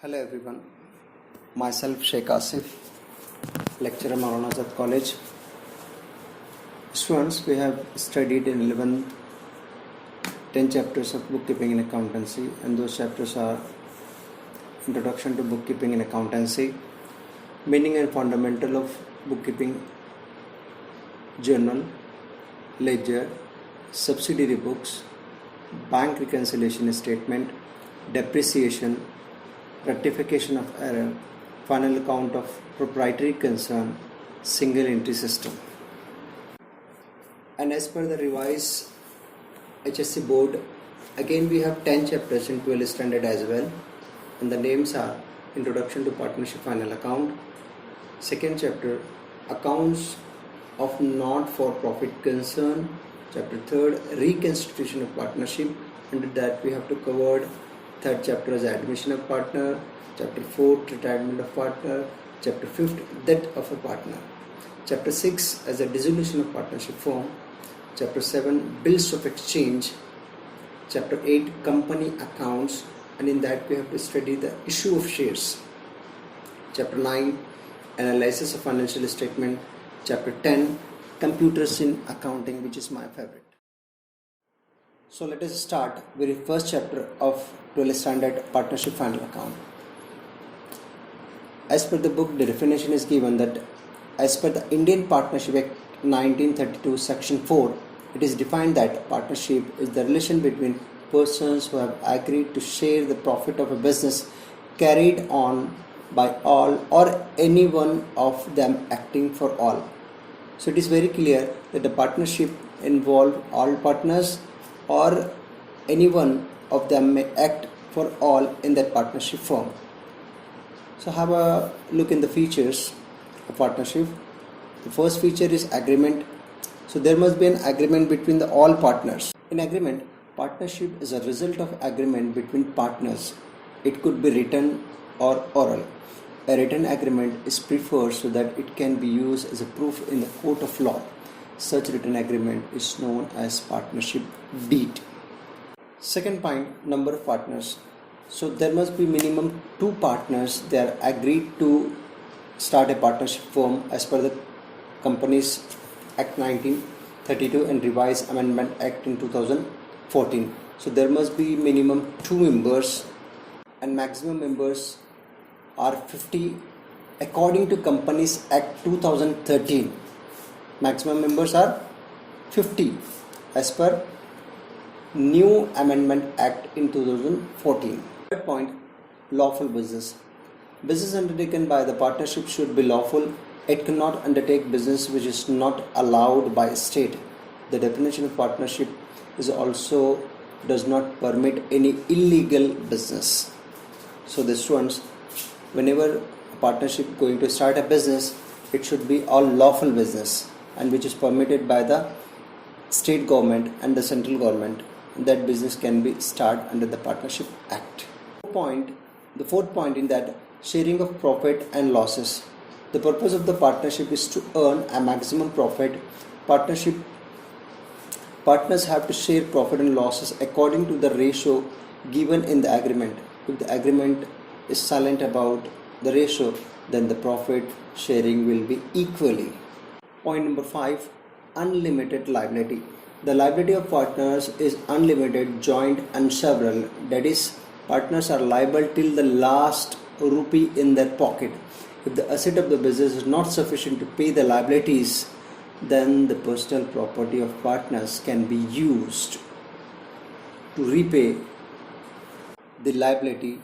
Hello everyone, myself Sheikh Asif, lecturer Maulana Azad College. Students, we have studied in 11th 10 chapters of bookkeeping and accountancy, and those chapters are Introduction to Bookkeeping and Accountancy, Meaning and Fundamental of Bookkeeping, Journal, Ledger, Subsidiary Books, Bank Reconciliation Statement, Depreciation, Rectification of Error, Final Account of Proprietary Concern, Single Entry System. And as per the revised HSC board, again we have 10 chapters in 12th standard as well, and the names are Introduction to Partnership Final Account, second chapter Accounts of Not-for-Profit Concern, chapter 3rd Reconstitution of Partnership. Under that we have to cover third chapter as Admission of Partner, chapter 4th Retirement of Partner, chapter 5th Death of a Partner, chapter 6 as a Dissolution of Partnership Form, chapter 7 Bills of Exchange, chapter 8 Company Accounts, and in that we have to study the issue of shares, chapter 9 Analysis of Financial Statement, chapter 10 Computers in Accounting, which is my favorite. So let us start with the first chapter of 12th standard Partnership Final Account. As per the book, the definition is given that as per the Indian Partnership Act 1932 section 4, it is defined that partnership is the relation between persons who have agreed to share the profit of a business carried on by all or any one of them acting for all. So it is very clear that the partnership involve all partners or any one of them may act for all in that partnership firm. So have a look in the features of partnership. The first feature is agreement. So there must be an agreement between the all partners. In agreement, partnership is a result of agreement between partners. It could be written or oral. A written agreement is preferred so that it can be used as a proof in the court of law. Such written agreement is known as partnership deed. Second point, number of partners. So there must be minimum 2 partners. They are agreed to start a partnership firm as per the Companies Act 1932 and Revised Amendment Act in 2014. So there must be minimum 2 members and maximum members are 50 according to Companies Act 2013. Maximum members are 50 as per New Amendment Act in 2014. Third point, lawful business. Business undertaken by the partnership should be lawful. It cannot undertake business which is not allowed by state. The definition of partnership is also does not permit any illegal business. So the students, whenever a partnership going to start a business, it should be all lawful business and which is permitted by the state government and the central government. That business can be started under the Partnership Act. The fourth point in that, sharing of profit and losses. The purpose of the partnership is to earn a maximum profit. Partners have to share profit and losses according to the ratio given in the agreement. If the agreement is silent about the ratio, then the profit sharing will be equally. Point number 5, unlimited liability. The liability of partners is unlimited, joint and several. That is, partners are liable till the last rupee in their pocket. If the asset of the business is not sufficient to pay the liabilities, then the personal property of partners can be used to repay the liability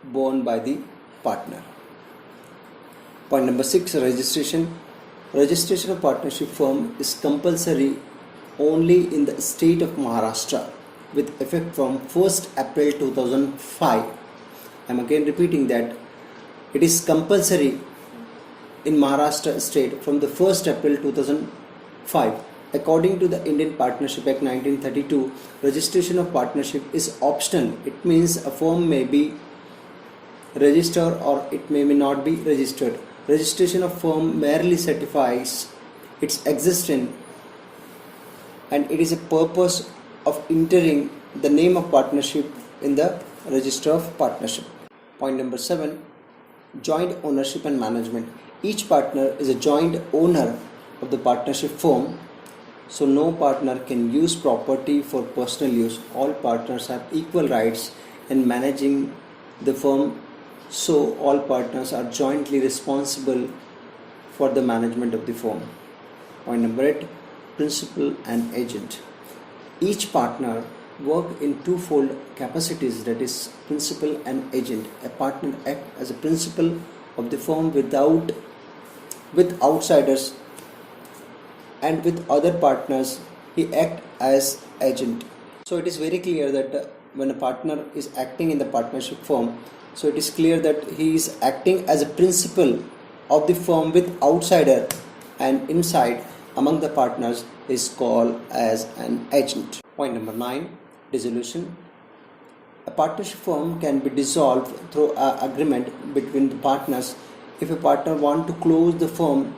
borne by the partner. Point number 6, registration. Registration of partnership firm is compulsory only in the state of Maharashtra with effect from 1st April 2005. I am again repeating that it is compulsory in Maharashtra state from the 1st April 2005. According to the Indian Partnership Act 1932, registration of partnership is optional. It means a firm may be registered or it may not be registered. Registration of firm merely certifies its existence and it is a purpose of entering the name of partnership in the register of partnership. Point number 7, joint ownership and management. Each partner is a joint owner of the partnership firm, so no partner can use property for personal use. All partners have equal rights in managing the firm, so all partners are jointly responsible for the management of the firm. Point number 8, principal and agent. Each partner work in twofold capacities, that is principal and agent. A partner act as a principal of the firm with outsiders, and with other partners he act as agent. So it is very clear that when a partner is acting in the partnership firm, so it is clear that he is acting as a principal of the firm with outsider, and inside among the partners is called as an agent. Point number 9, dissolution. A partnership firm can be dissolved through an agreement between the partners. If a partner wants to close the firm,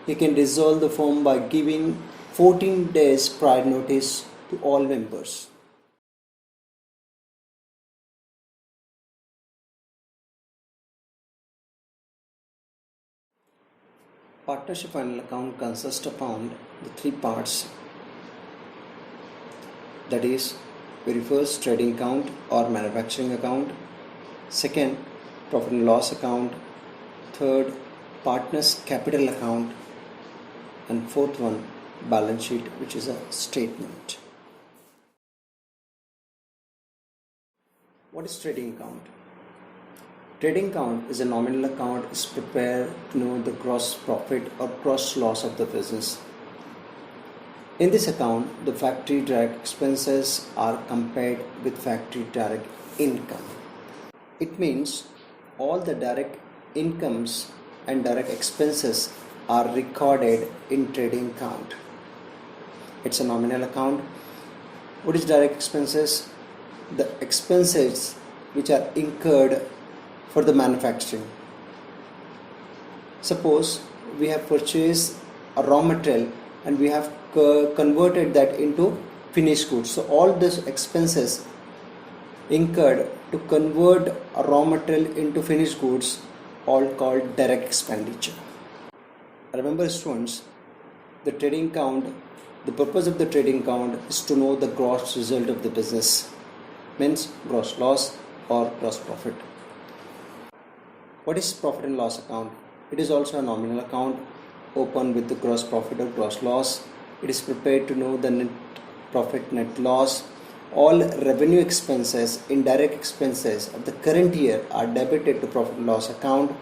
he can dissolve the firm by giving 14 days prior notice to all members. Partnership final account consists upon the 3 parts, that is, very first, trading account or manufacturing account, second, profit and loss account, third, partners capital account, and fourth one, balance sheet, which is a statement. What is trading account? Trading account is a nominal account, is prepared to know the gross profit or gross loss of the business. In this account, the factory direct expenses are compared with factory direct income. It means all the direct incomes and direct expenses are recorded in trading account. It's a nominal account. What is direct expenses? The expenses which are incurred for the manufacturing. Suppose we have purchased a raw material and we have converted that into finished goods. So all these expenses incurred to convert a raw material into finished goods, all called direct expenditure. Remember students, the trading account, the purpose of the trading account is to know the gross result of the business, means gross loss or gross profit. What is profit and loss account? It is also a nominal account open with the gross profit or gross loss. It is prepared to know the net profit, net loss. All revenue expenses, indirect expenses of the current year are debited to profit and loss account.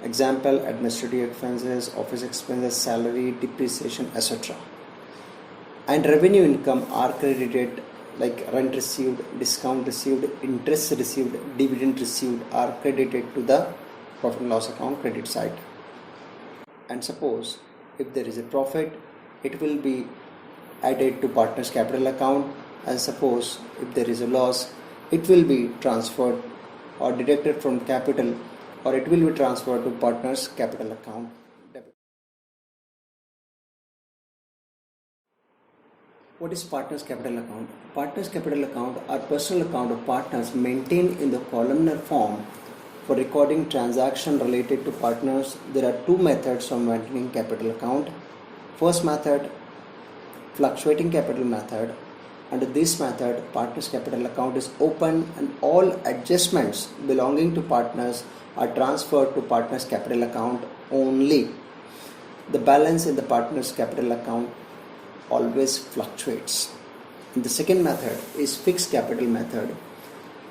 Example, administrative expenses, office expenses, salary, depreciation, etc. And revenue income are credited, like rent received, discount received, interest received, dividend received are credited to the profit and loss account credit side. And suppose if there is a profit, it will be added to partners capital account, and suppose if there is a loss, it will be transferred or deducted from capital, or it will be transferred to partners capital account. What is partners capital account? Partners capital account are personal account of partners maintained in the columnar form for recording transaction related to partners. There are 2 methods of maintaining capital account. First method, fluctuating capital method. Under this method, partners capital account is open and all adjustments belonging to partners are transferred to partners capital account only. The balance in the partners capital account always fluctuates. And the second method is fixed capital method.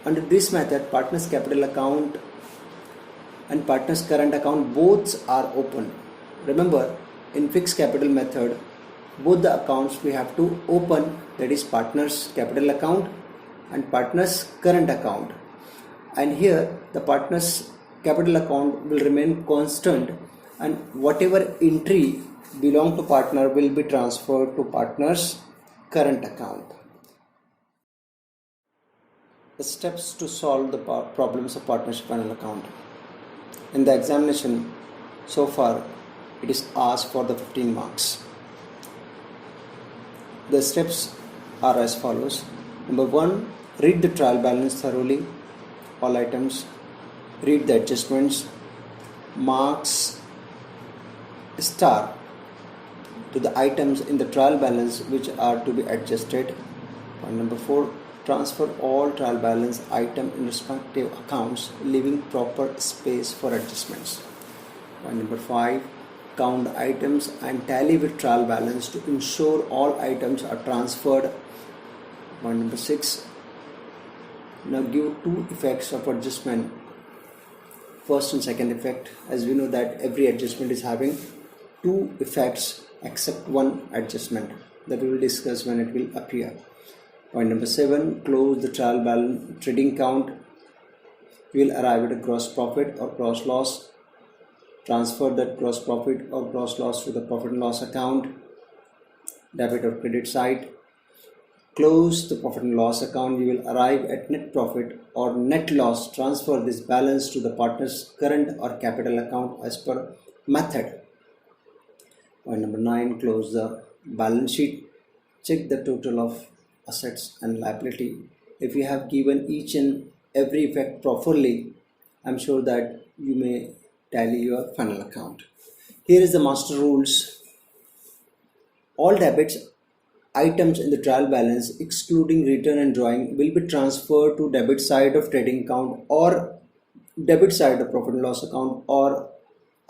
Under this method, partners capital account and partners current account both are open. Remember, in fixed capital method, both the accounts we have to open, that is partners capital account and partners current account. And here the partners capital account will remain constant, and whatever entry belong to partner will be transferred to partners current account. The steps to solve the problems of partnership final account. In the examination so far, it is asked for the 15 marks. The steps are as follows. Number 1, read the trial balance thoroughly, all items. Read the adjustments. Marks star to the items in the trial balance which are to be adjusted. Point number 4. Transfer all trial balance item in respective accounts, leaving proper space for adjustments. Point number 5. Count items and tally with trial balance to ensure all items are transferred. Point number 6. Now give two effects of adjustment. First and second effect. As we know that every adjustment is having two effects except one adjustment that we will discuss when it will appear. Point number 7. Close the trial balance trading count. We will arrive at a gross profit or gross loss. Transfer that gross profit or gross loss to the profit and loss account, debit or credit side. Close the profit and loss account. You will arrive at net profit or net loss. Transfer this balance to the partner's current or capital account as per method. Point number 9. Close the balance sheet. Check the total of assets and liability. If you have given each and every effect properly, I'm sure that you may tally your final account. Here is the master rules. All debits items in the trial balance excluding return and drawing will be transferred to debit side of trading account or debit side of profit and loss account or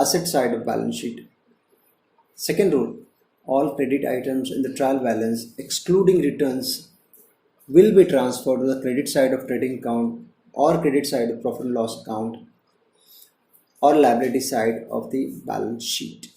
asset side of balance sheet. Second rule, all credit items in the trial balance excluding returns will be transferred to the credit side of trading account or credit side of profit and loss account or liability side of the balance sheet.